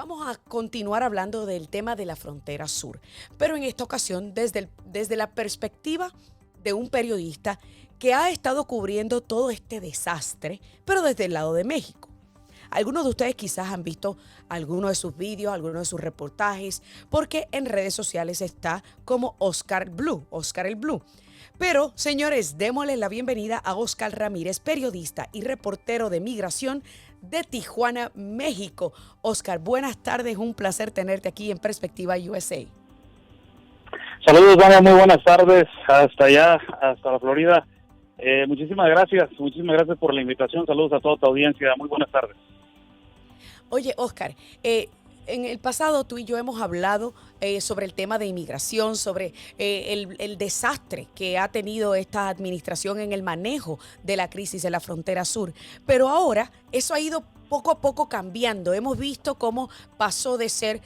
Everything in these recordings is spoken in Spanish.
Vamos a continuar hablando del tema de la frontera sur, pero en esta ocasión desde la perspectiva de un periodista que ha estado cubriendo todo este desastre, pero desde el lado de México. Algunos de ustedes quizás han visto algunos de sus vídeos, algunos de sus reportajes, porque en redes sociales está como Oscar el Blue. Pero, señores, démosle la bienvenida a Oscar Ramírez, periodista y reportero de migración de Tijuana, México. Oscar, buenas tardes, un placer tenerte aquí en Perspectiva USA. Saludos, Vania, muy buenas tardes, hasta allá, hasta la Florida. Muchísimas gracias por la invitación, saludos a toda tu audiencia, muy buenas tardes. Oye, Oscar, en el pasado tú y yo hemos hablado sobre el tema de inmigración, sobre el desastre que ha tenido esta administración en el manejo de la crisis en la frontera sur. Pero ahora eso ha ido poco a poco cambiando. Hemos visto cómo pasó de ser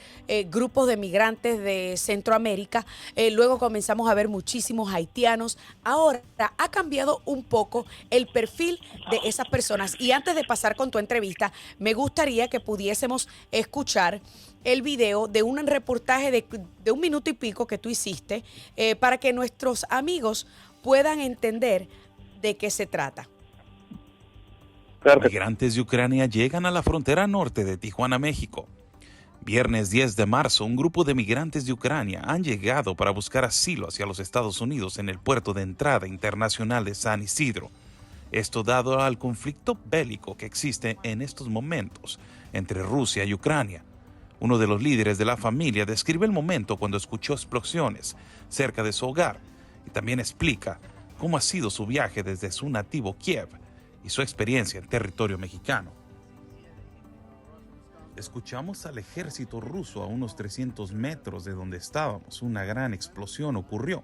grupos de migrantes de Centroamérica, luego comenzamos a ver muchísimos haitianos. Ahora ha cambiado un poco el perfil de esas personas. Y antes de pasar con tu entrevista, me gustaría que pudiésemos escuchar el video de un reportaje de 1 minuto y pico que tú hiciste para que nuestros amigos puedan entender de qué se trata. Migrantes de Ucrania llegan a la frontera norte de Tijuana, México. Viernes 10 de marzo, un grupo de migrantes de Ucrania han llegado para buscar asilo hacia los Estados Unidos en el puerto de entrada internacional de San Isidro. Esto dado al conflicto bélico que existe en estos momentos entre Rusia y Ucrania. Uno de los líderes de la familia describe el momento cuando escuchó explosiones cerca de su hogar y también explica cómo ha sido su viaje desde su nativo Kiev y su experiencia en territorio mexicano. Escuchamos al ejército ruso a unos 300 metros de donde estábamos. Una gran explosión ocurrió.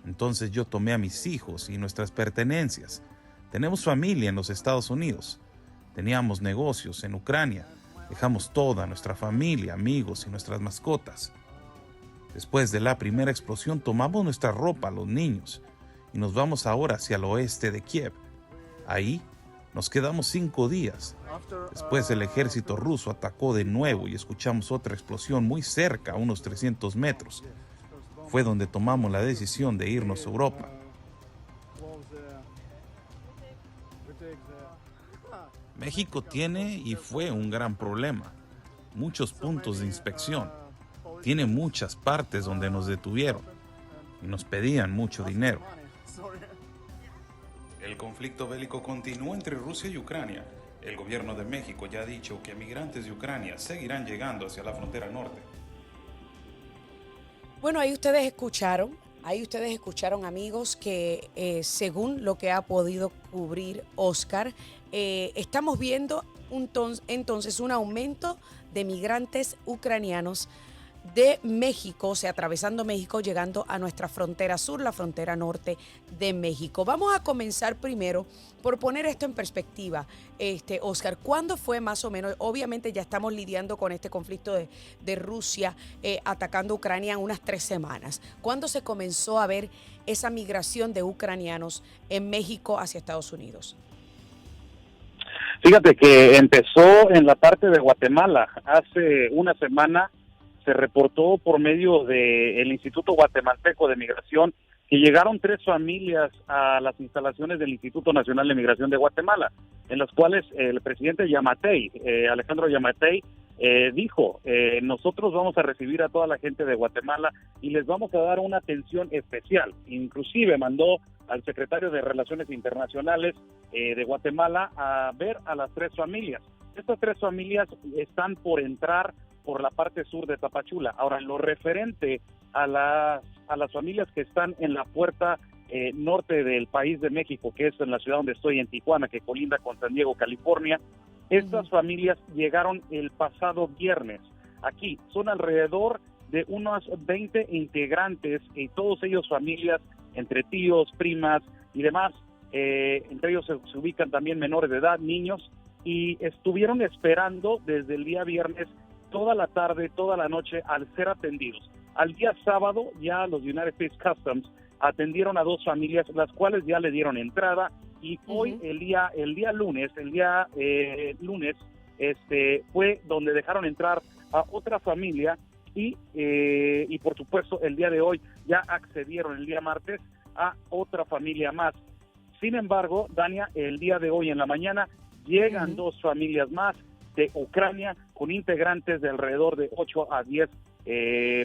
Entonces yo tomé a mis hijos y nuestras pertenencias. Tenemos familia en los Estados Unidos. Teníamos negocios en Ucrania. Dejamos toda nuestra familia, amigos y nuestras mascotas. Después de la primera explosión tomamos nuestra ropa, los niños, y nos vamos ahora hacia el oeste de Kiev. Ahí nos quedamos 5 días. Después el ejército ruso atacó de nuevo y escuchamos otra explosión muy cerca, a unos 300 metros. Fue donde tomamos la decisión de irnos a Europa. México tiene y fue un gran problema. Muchos puntos de inspección. Tiene muchas partes donde nos detuvieron y nos pedían mucho dinero. El conflicto bélico continúa entre Rusia y Ucrania. El gobierno de México ya ha dicho que migrantes de Ucrania seguirán llegando hacia la frontera norte. Bueno, ahí ustedes escucharon, amigos, que según lo que ha podido cubrir Oscar, estamos viendo entonces un aumento de migrantes ucranianos de México, o sea, atravesando México, llegando a nuestra frontera sur, la frontera norte de México. Vamos a comenzar primero por poner esto en perspectiva. Oscar, ¿cuándo fue más o menos? Obviamente ya estamos lidiando con este conflicto de Rusia atacando a Ucrania en unas 3 semanas. ¿Cuándo se comenzó a ver esa migración de ucranianos en México hacia Estados Unidos? Fíjate que empezó en la parte de Guatemala. Hace una semana se reportó por medio del Instituto Guatemalteco de Migración que llegaron 3 familias a las instalaciones del Instituto Nacional de Migración de Guatemala, en las cuales el presidente Yamatei, Alejandro Yamatei, dijo, nosotros vamos a recibir a toda la gente de Guatemala y les vamos a dar una atención especial. Inclusive mandó al secretario de Relaciones Internacionales de Guatemala a ver a las 3 familias. Estas 3 familias están por entrar por la parte sur de Tapachula. Ahora, en lo referente a las familias que están en la puerta norte del país de México, que es en la ciudad donde estoy, en Tijuana, que colinda con San Diego, California, estas familias llegaron el pasado viernes. Aquí son alrededor de unos 20 integrantes, y todos ellos familias entre tíos, primas y demás. Entre ellos se ubican también menores de edad, niños, y estuvieron esperando desde el día viernes toda la tarde, toda la noche, al ser atendidos. Al día sábado, ya los United States Customs atendieron a 2 familias, las cuales ya le dieron entrada, y hoy, el día lunes, fue donde dejaron entrar a otra familia y por supuesto el día de hoy ya accedieron el día martes a otra familia más. Sin embargo, Dania, el día de hoy en la mañana llegan dos familias más de Ucrania con integrantes de alrededor de 8 a 10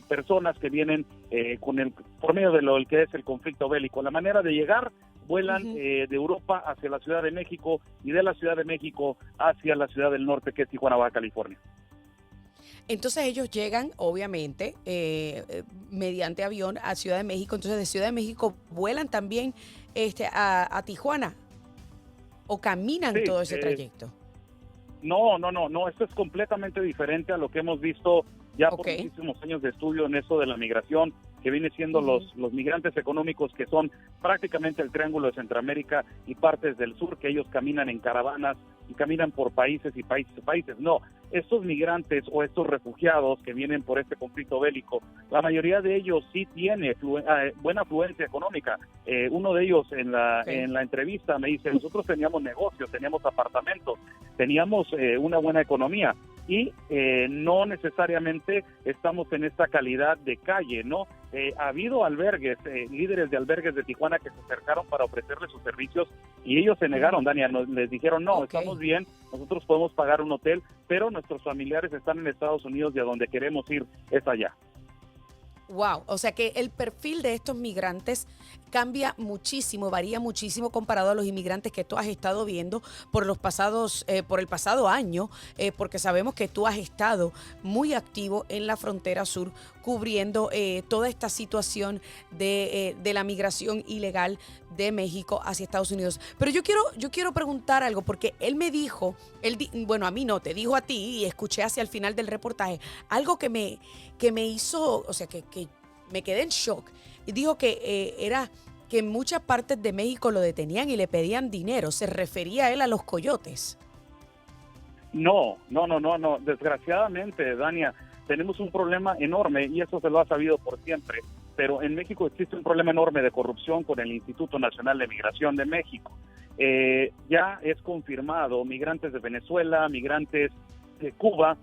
personas que vienen por medio de lo que es el conflicto bélico. La manera de llegar, vuelan de Europa hacia la Ciudad de México y de la Ciudad de México hacia la ciudad del norte, que es Tijuana, Baja California. Entonces ellos llegan, obviamente, mediante avión a Ciudad de México. Entonces de Ciudad de México vuelan también a Tijuana o caminan todo ese trayecto. No, esto es completamente diferente a lo que hemos visto ya por muchísimos años de estudio en eso de la migración, que viene siendo los migrantes económicos, que son prácticamente el Triángulo de Centroamérica y partes del sur, que ellos caminan en caravanas y caminan por países y países. No, estos migrantes o estos refugiados que vienen por este conflicto bélico, la mayoría de ellos sí tiene buena afluencia económica. Uno de ellos en la entrevista me dice, nosotros teníamos negocios, teníamos apartamentos, teníamos una buena economía y no necesariamente estamos en esta calidad de calle, ¿no? Ha habido albergues, líderes de albergues de Tijuana que se acercaron para ofrecerles sus servicios y ellos se negaron, Dania, les dijeron, no, estamos bien, nosotros podemos pagar un hotel, pero nuestros familiares están en Estados Unidos y a donde queremos ir es allá. Wow, o sea que el perfil de estos migrantes cambia muchísimo, varía muchísimo comparado a los inmigrantes que tú has estado viendo por el pasado año, porque sabemos que tú has estado muy activo en la frontera sur cubriendo toda esta situación de la migración ilegal de México hacia Estados Unidos. Pero yo quiero preguntar algo, porque él me dijo, bueno, a mí no, te dijo a ti, y escuché hacia el final del reportaje, algo que me hizo, o sea, que me quedé en shock. Y dijo que era que en muchas partes de México lo detenían y le pedían dinero. ¿Se refería él a los coyotes? No. Desgraciadamente, Dania, tenemos un problema enorme y eso se lo ha sabido por siempre. Pero en México existe un problema enorme de corrupción con el Instituto Nacional de Migración de México. Ya es confirmado, migrantes de Venezuela, migrantes de Cuba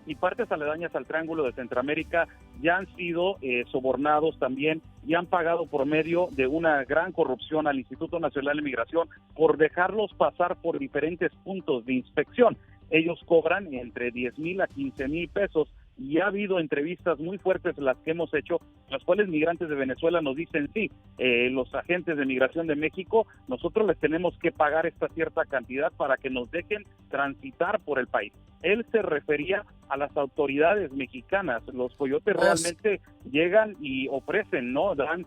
y partes aledañas al Triángulo de Centroamérica ya han sido sobornados también y han pagado por medio de una gran corrupción al Instituto Nacional de Migración por dejarlos pasar por diferentes puntos de inspección. Ellos cobran entre 10,000 a 15,000 pesos y ha habido entrevistas muy fuertes las que hemos hecho, las cuales migrantes de Venezuela nos dicen, sí, los agentes de migración de México, nosotros les tenemos que pagar esta cierta cantidad para que nos dejen transitar por el país. Él se refería a las autoridades mexicanas. Los coyotes realmente llegan y ofrecen, ¿no? Dan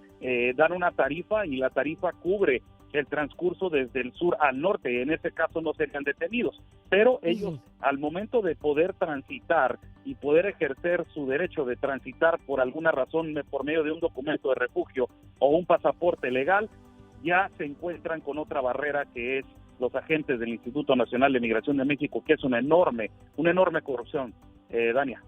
una tarifa y la tarifa cubre el transcurso desde el sur al norte. En ese caso no serían detenidos, pero ellos al momento de poder transitar y poder ejercer su derecho de transitar por alguna razón por medio de un documento de refugio o un pasaporte legal, ya se encuentran con otra barrera que es los agentes del Instituto Nacional de Migración de México, que es una enorme corrupción, Dania.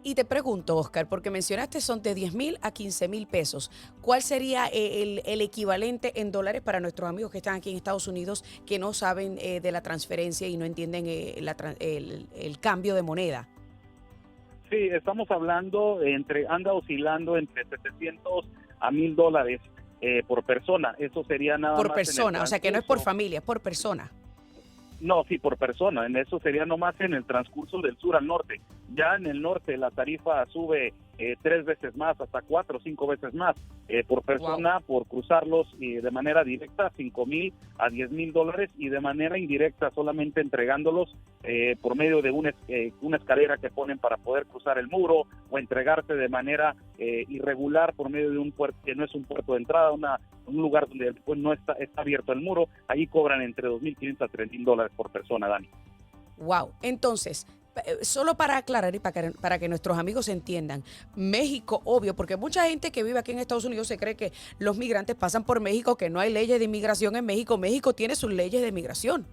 Y te pregunto, Oscar, porque mencionaste son de 10,000 a 15,000 pesos. ¿Cuál sería el equivalente en dólares para nuestros amigos que están aquí en Estados Unidos que no saben de la transferencia y no entienden el cambio de moneda? Sí, estamos hablando anda oscilando entre 700 a $1,000 por persona. Eso sería nada por más persona, o sea que no es por familia, es por persona. No, sí, por persona. En eso sería nomás en el transcurso del sur al norte. Ya en el norte la tarifa sube 3 veces más, hasta 4 o 5 veces más por persona, por cruzarlos de manera directa, 5,000 a 10,000 dólares, y de manera indirecta solamente entregándolos por medio de una escalera que ponen para poder cruzar el muro, o entregarte de manera irregular por medio de un puerto que no es un puerto de entrada, un lugar donde pues, no está abierto el muro. Ahí cobran entre 2,500 a 3,000 dólares por persona, Dani. Wow. Entonces, solo para aclarar y para que nuestros amigos entiendan, México, obvio, porque mucha gente que vive aquí en Estados Unidos se cree que los migrantes pasan por México, que no hay leyes de inmigración en México. México tiene sus leyes de inmigración.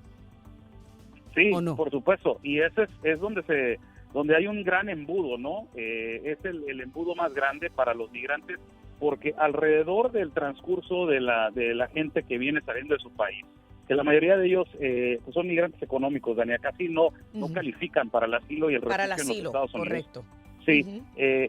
Sí, ¿o no? Por supuesto, y ese es donde hay un gran embudo, ¿no? Es el embudo más grande para los migrantes, porque alrededor del transcurso de la gente que viene saliendo de su país, que la mayoría de ellos pues son migrantes económicos, Dania, casi no califican para el asilo y el refugio en los Estados Unidos. Correcto. Sí,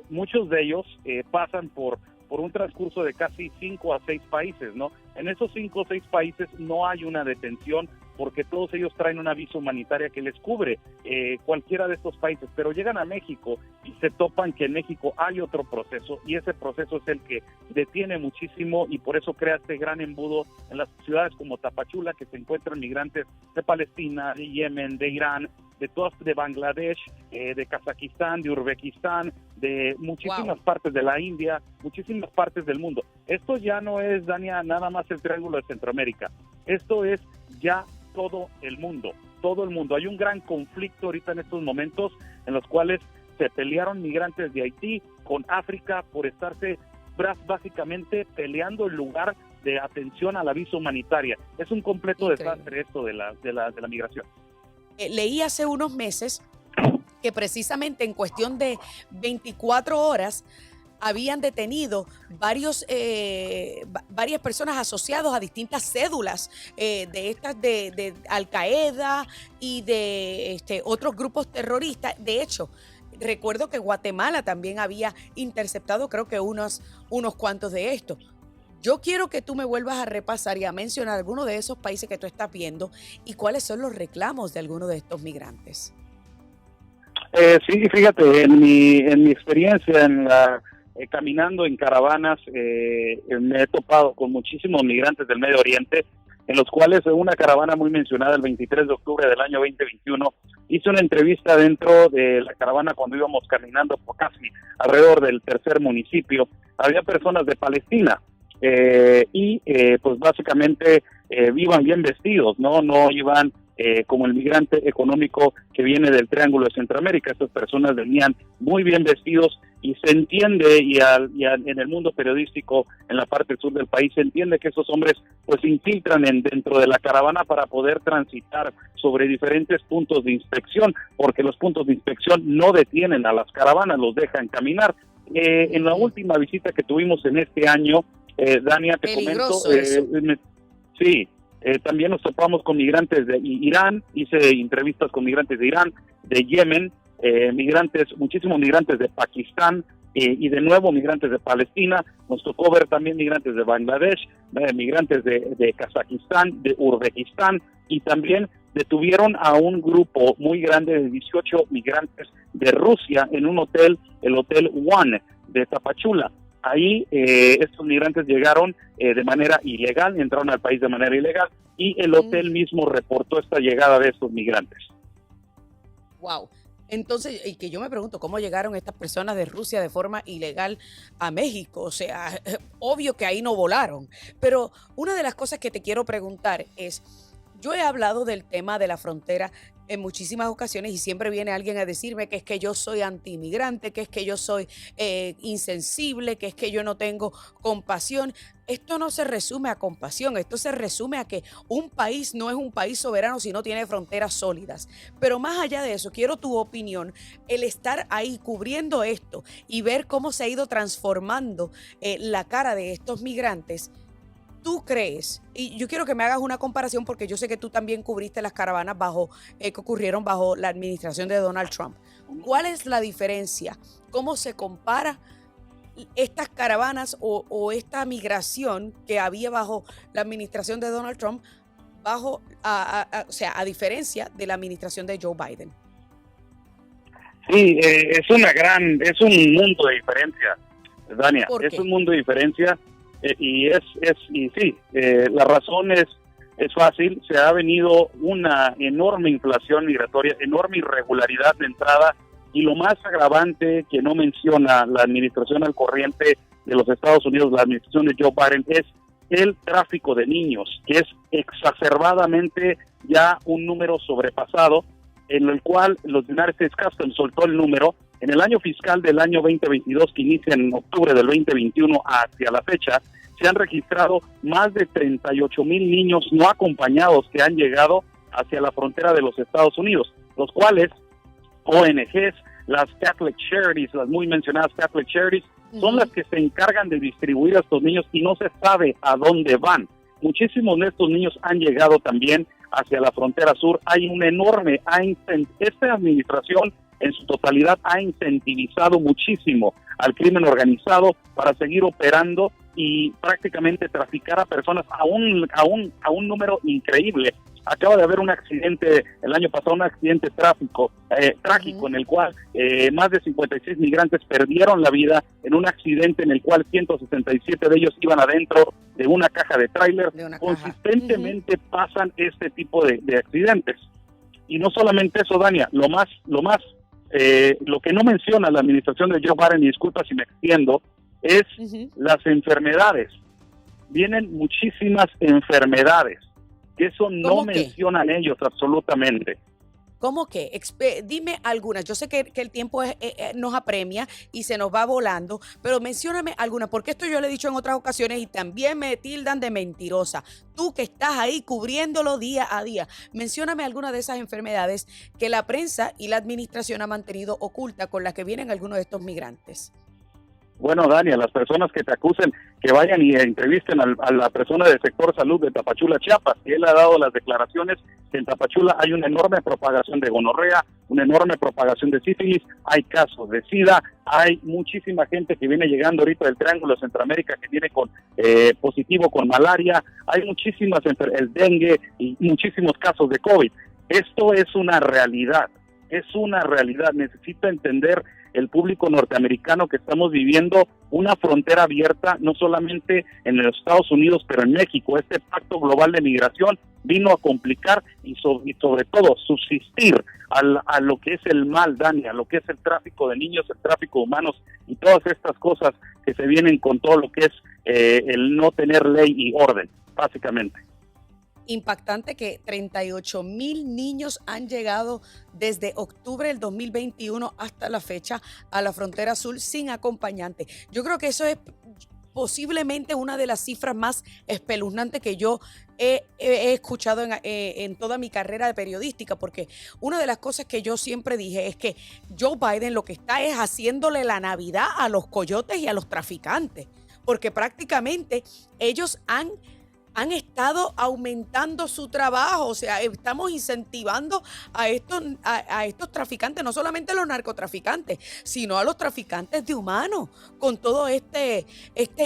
muchos de ellos pasan por un transcurso de casi 5 a 6 países, ¿no? En esos 5 o 6 países no hay una detención porque todos ellos traen una visa humanitaria que les cubre cualquiera de estos países, pero llegan a México y se topan que en México hay otro proceso y ese proceso es el que detiene muchísimo y por eso crea este gran embudo en las ciudades como Tapachula, que se encuentran migrantes de Palestina, de Yemen, de Irán, de Bangladesh, de Kazajistán, de Uzbekistán, de muchísimas partes de la India, muchísimas partes del mundo. Esto ya no es, Dania, nada más el Triángulo de Centroamérica. Esto es ya todo el mundo. Hay un gran conflicto ahorita en estos momentos en los cuales se pelearon migrantes de Haití con África por estarse básicamente peleando el lugar de atención a la visa humanitaria. Es un completo desastre esto de la migración. Leí hace unos meses que precisamente en cuestión de 24 horas habían detenido varias personas asociadas a distintas cédulas de estas de Al Qaeda y de otros grupos terroristas. De hecho, recuerdo que Guatemala también había interceptado, creo que unos cuantos de estos. Yo quiero que tú me vuelvas a repasar y a mencionar algunos de esos países que tú estás viendo y cuáles son los reclamos de algunos de estos migrantes. Sí, fíjate, en mi experiencia caminando en caravanas, me he topado con muchísimos migrantes del Medio Oriente, en los cuales una caravana muy mencionada el 23 de octubre del año 2021, hice una entrevista dentro de la caravana cuando íbamos caminando por casi alrededor del tercer municipio. Había personas de Palestina, pues básicamente iban bien vestidos, no iban como el migrante económico que viene del Triángulo de Centroamérica. Estas personas venían muy bien vestidos y se entiende, en el mundo periodístico en la parte sur del país se entiende que esos hombres pues se infiltran dentro de la caravana para poder transitar sobre diferentes puntos de inspección, porque los puntos de inspección no detienen a las caravanas, los dejan caminar. En la última visita que tuvimos en este año, Dania, te comento, sí, también nos topamos con migrantes de Irán, hice entrevistas con migrantes de Irán, de Yemen, muchísimos migrantes de Pakistán y de nuevo migrantes de Palestina. Nos tocó ver también migrantes de Bangladesh, migrantes de Kazajistán, de Uzbekistán, y también detuvieron a un grupo muy grande de 18 migrantes de Rusia en un hotel, el Hotel One de Tapachula. Ahí estos migrantes llegaron de manera ilegal, entraron al país de manera ilegal y el hotel mismo reportó esta llegada de estos migrantes. Wow. Entonces, y que yo me pregunto cómo llegaron estas personas de Rusia de forma ilegal a México. O sea, obvio que ahí no volaron. Pero una de las cosas que te quiero preguntar es, yo he hablado del tema de la frontera en muchísimas ocasiones y siempre viene alguien a decirme que es que yo soy antiinmigrante, que es que yo soy insensible, que es que yo no tengo compasión. Esto no se resume a compasión, esto se resume a que un país no es un país soberano si no tiene fronteras sólidas. Pero más allá de eso, quiero tu opinión, el estar ahí cubriendo esto y ver cómo se ha ido transformando la cara de estos migrantes. ¿Tú crees? Y yo quiero que me hagas una comparación porque yo sé que tú también cubriste las caravanas que ocurrieron bajo la administración de Donald Trump. ¿Cuál es la diferencia? ¿Cómo se compara estas caravanas o esta migración que había bajo la administración de Donald Trump a diferencia de la administración de Joe Biden? Sí, es un mundo de diferencia, Dania. Es un mundo de diferencia. La razón es fácil. Se ha venido una enorme inflación migratoria, enorme irregularidad de entrada, y lo más agravante que no menciona la administración al corriente de los Estados Unidos, la administración de Joe Biden, es el tráfico de niños, que es exacerbadamente ya un número sobrepasado, en el cual los United States Customs soltó el número. En el año fiscal del año 2022, que inicia en octubre del 2021 hacia la fecha, se han registrado más de 38,000 niños no acompañados que han llegado hacia la frontera de los Estados Unidos, los cuales ONGs, las Catholic Charities, las muy mencionadas Catholic Charities, son las que se encargan de distribuir a estos niños y no se sabe a dónde van. muchísimos de estos niños han llegado también hacia la frontera sur. Hay un enorme, esta administración en su totalidad ha incentivizado muchísimo al crimen organizado para seguir operando y prácticamente traficar a personas a un número increíble. Acaba de haber un accidente el año pasado, un accidente trágico en el cual más de 56 migrantes perdieron la vida en un accidente en el cual 167 de ellos iban adentro de una caja de tráiler. Consistentemente pasan este tipo de accidentes. Y no solamente eso, Dania, lo que no menciona la administración de Joe Biden, y disculpa si me extiendo, es las enfermedades. Vienen muchísimas enfermedades, que eso no mencionan ellos absolutamente. ¿Cómo que? Dime algunas. Yo sé que el tiempo nos apremia y se nos va volando, pero mencióname algunas, porque esto yo lo he dicho en otras ocasiones y también me tildan de mentirosa. Tú que estás ahí cubriéndolo día a día, mencióname algunas de esas enfermedades que la prensa y la administración ha mantenido oculta con las que vienen algunos de estos migrantes. Bueno, Dani, las personas que te acusen, que vayan y entrevisten a la persona del sector salud de Tapachula, Chiapas, y él ha dado las declaraciones que en Tapachula hay una enorme propagación de gonorrea, una enorme propagación de sífilis, hay casos de SIDA, hay muchísima gente que viene llegando ahorita del Triángulo de Centroamérica que viene con positivo con malaria, hay muchísimas, el dengue y muchísimos casos de COVID. Esto es una realidad, necesita entender el público norteamericano que estamos viviendo una frontera abierta, no solamente en los Estados Unidos, pero en México. Este pacto global de migración vino a complicar y sobre todo subsistir a lo que es el mal, Dani, a lo que es el tráfico de niños, el tráfico de humanos y todas estas cosas que se vienen con todo lo que es el no tener ley y orden, básicamente. Impactante que 38,000 niños han llegado desde octubre del 2021 hasta la fecha a la frontera sur sin acompañante. Yo creo que eso es posiblemente una de las cifras más espeluznantes que yo he escuchado en toda mi carrera de periodística, porque una de las cosas que yo siempre dije es que Joe Biden lo que está es haciéndole la Navidad a los coyotes y a los traficantes, porque prácticamente ellos han estado aumentando su trabajo, o sea, estamos incentivando a estos traficantes, no solamente a los narcotraficantes, sino a los traficantes de humanos, con todo este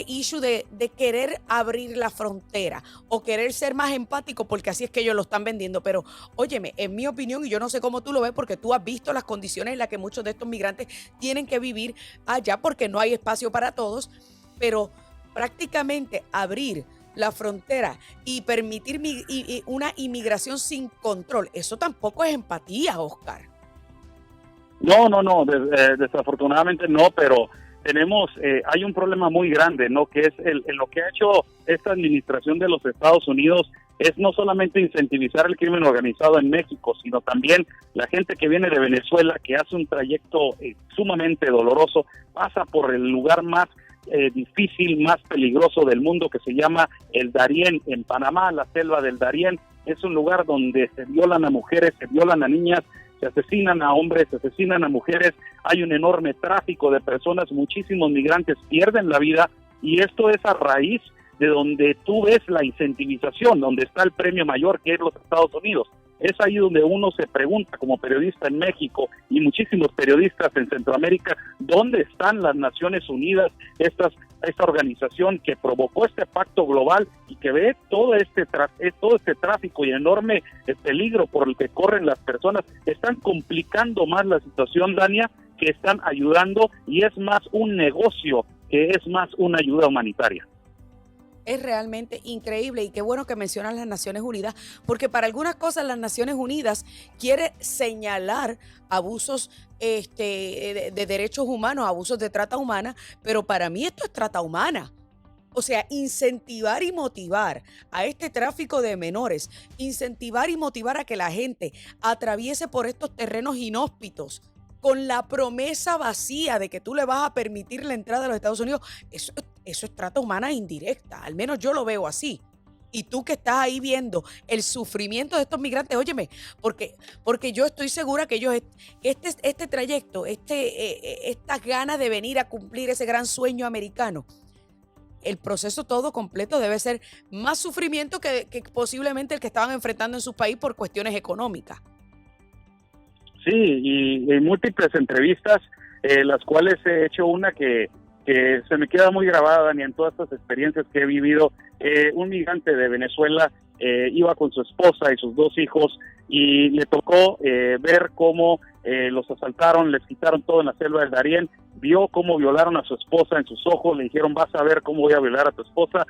issue de querer abrir la frontera o querer ser más empático, porque así es que ellos lo están vendiendo. Pero, óyeme, en mi opinión, y yo no sé cómo tú lo ves, porque tú has visto las condiciones en las que muchos de estos migrantes tienen que vivir allá porque no hay espacio para todos, pero prácticamente abrir la frontera y permitir una inmigración sin control, eso tampoco es empatía, Oscar. No, desafortunadamente no, pero hay un problema muy grande, ¿no? Que es lo que ha hecho esta administración de los Estados Unidos es no solamente incentivizar el crimen organizado en México, sino también la gente que viene de Venezuela, que hace un trayecto sumamente doloroso, pasa por el lugar más difícil, más peligroso del mundo, que se llama el Darién, en Panamá. La selva del Darién es un lugar donde se violan a mujeres, se violan a niñas, se asesinan a hombres, se asesinan a mujeres, hay un enorme tráfico de personas, muchísimos migrantes pierden la vida, y esto es a raíz de donde tú ves la incentivización, donde está el premio mayor, que es los Estados Unidos. Es ahí donde uno se pregunta, como periodista en México y muchísimos periodistas en Centroamérica, ¿dónde están las Naciones Unidas, esta organización que provocó este pacto global y que ve todo este tráfico y enorme peligro por el que corren las personas? Están complicando más la situación, Dania, que están ayudando, y es más un negocio que es más una ayuda humanitaria. Es realmente increíble, y qué bueno que mencionas las Naciones Unidas, porque para algunas cosas las Naciones Unidas quiere señalar abusos de derechos humanos, abusos de trata humana, pero para mí esto es trata humana. O sea, incentivar y motivar a este tráfico de menores, incentivar y motivar a que la gente atraviese por estos terrenos inhóspitos con la promesa vacía de que tú le vas a permitir la entrada a los Estados Unidos, eso es trata humana indirecta, al menos yo lo veo así. Y tú que estás ahí viendo el sufrimiento de estos migrantes, óyeme, porque yo estoy segura que ellos, este trayecto, estas ganas de venir a cumplir ese gran sueño americano, el proceso todo completo debe ser más sufrimiento que posiblemente el que estaban enfrentando en su país por cuestiones económicas. Sí, y en múltiples entrevistas, las cuales he hecho una que se me queda muy grabada, Dani, en todas estas experiencias que he vivido. Un migrante de Venezuela iba con su esposa y sus 2 hijos y le tocó ver cómo los asaltaron, les quitaron todo en la selva del Darién, vio cómo violaron a su esposa en sus ojos, le dijeron vas a ver cómo voy a violar a tu esposa,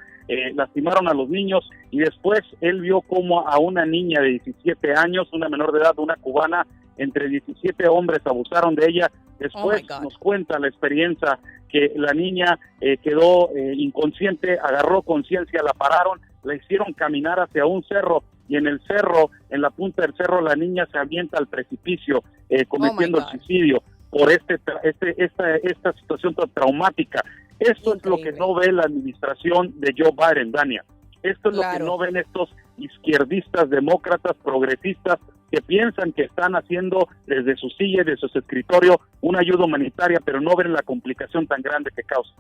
lastimaron a los niños y después él vio cómo a una niña de 17 años, una menor de edad, una cubana, entre 17 hombres abusaron de ella. Después nos cuenta la experiencia que la niña quedó inconsciente, agarró conciencia, la pararon, la hicieron caminar hacia un cerro y en el cerro, en la punta del cerro, la niña se avienta al precipicio cometiendo el suicidio por esta situación tan traumática. Esto es lo que no ve la administración de Joe Biden, Dania. Esto es lo que no ven estos izquierdistas, demócratas, progresistas, que piensan que están haciendo desde su silla y desde su escritorio una ayuda humanitaria, pero no ven la complicación tan grande que causa.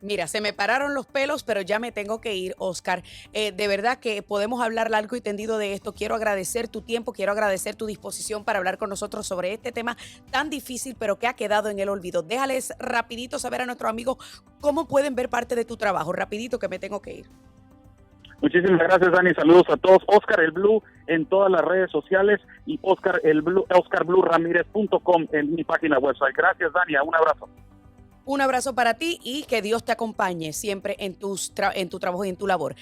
Mira, se me pararon los pelos, pero ya me tengo que ir, Oscar. De verdad que podemos hablar largo y tendido de esto. Quiero agradecer tu tiempo, quiero agradecer tu disposición para hablar con nosotros sobre este tema tan difícil, pero que ha quedado en el olvido. Déjales rapidito saber a nuestros amigos cómo pueden ver parte de tu trabajo. Rapidito que me tengo que ir. Muchísimas gracias, Dani. Saludos a todos. Oscar el Blue en todas las redes sociales y OscarBlueRamírez.com en mi página website. Gracias, Dani. Un abrazo. Un abrazo para ti y que Dios te acompañe siempre en tu trabajo y en tu labor.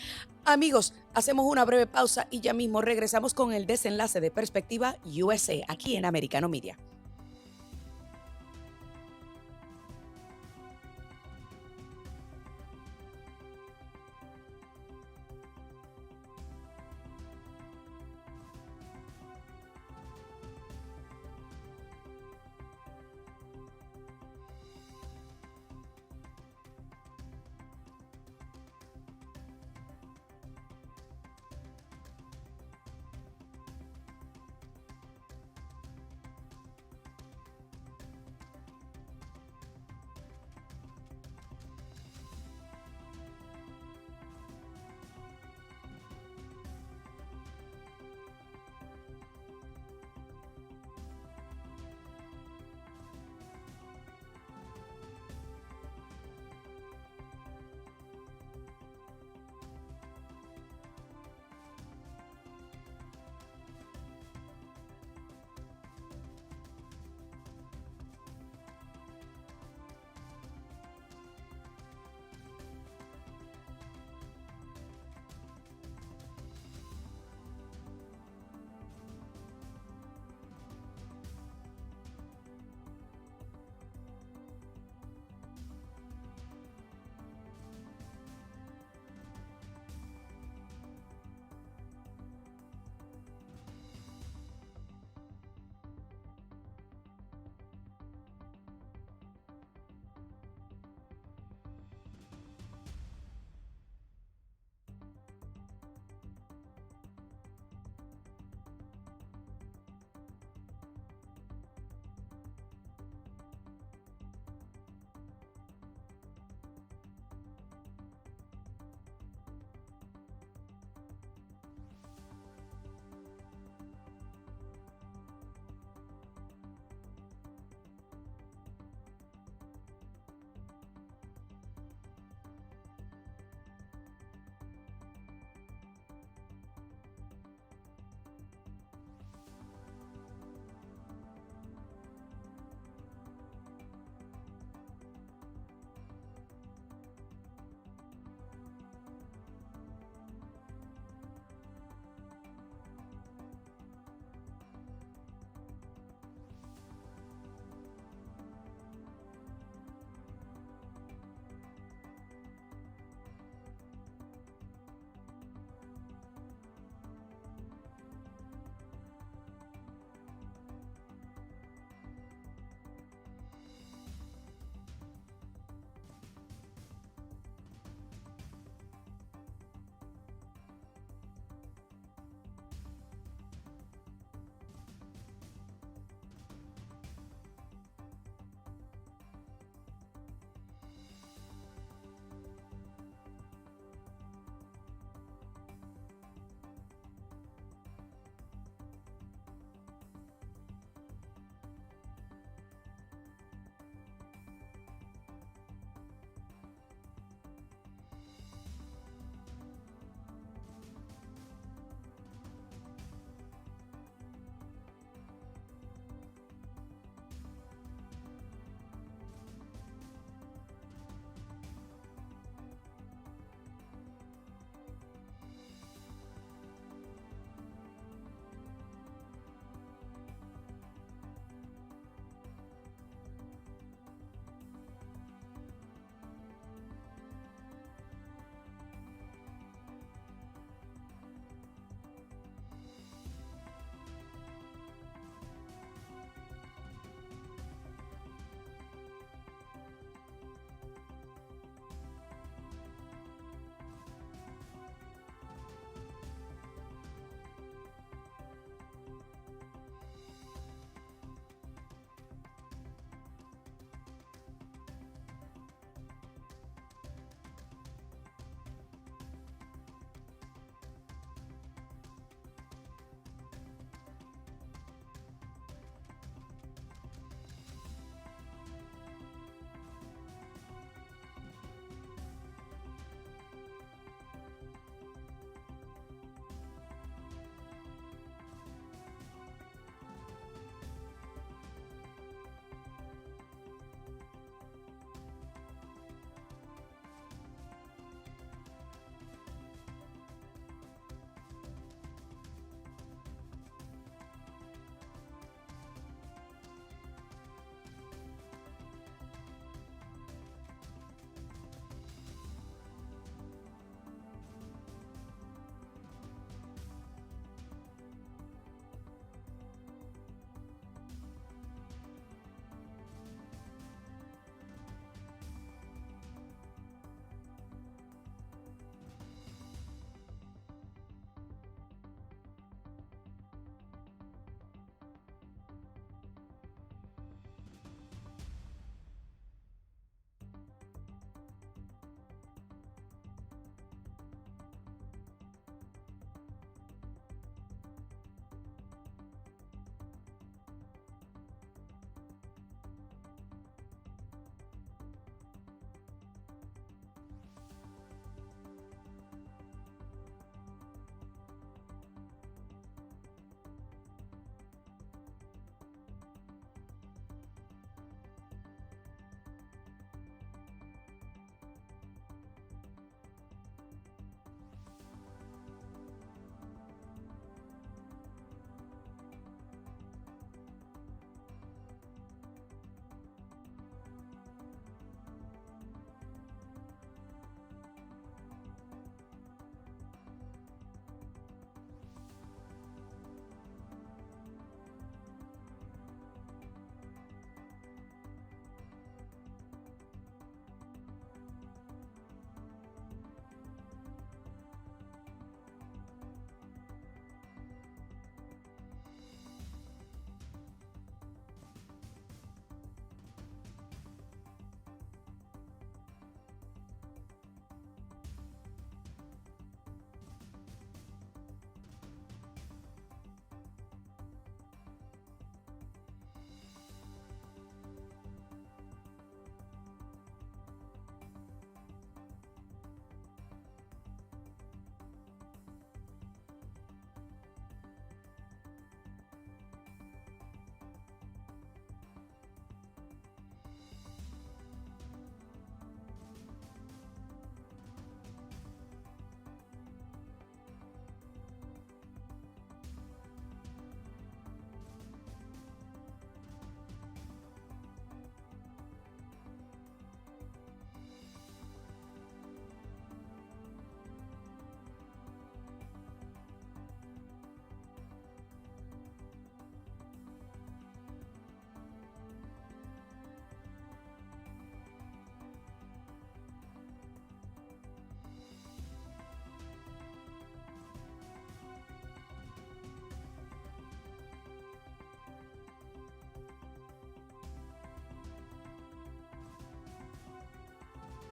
Amigos, hacemos una breve pausa y ya mismo regresamos con el desenlace de Perspectiva USA aquí en Americano Media.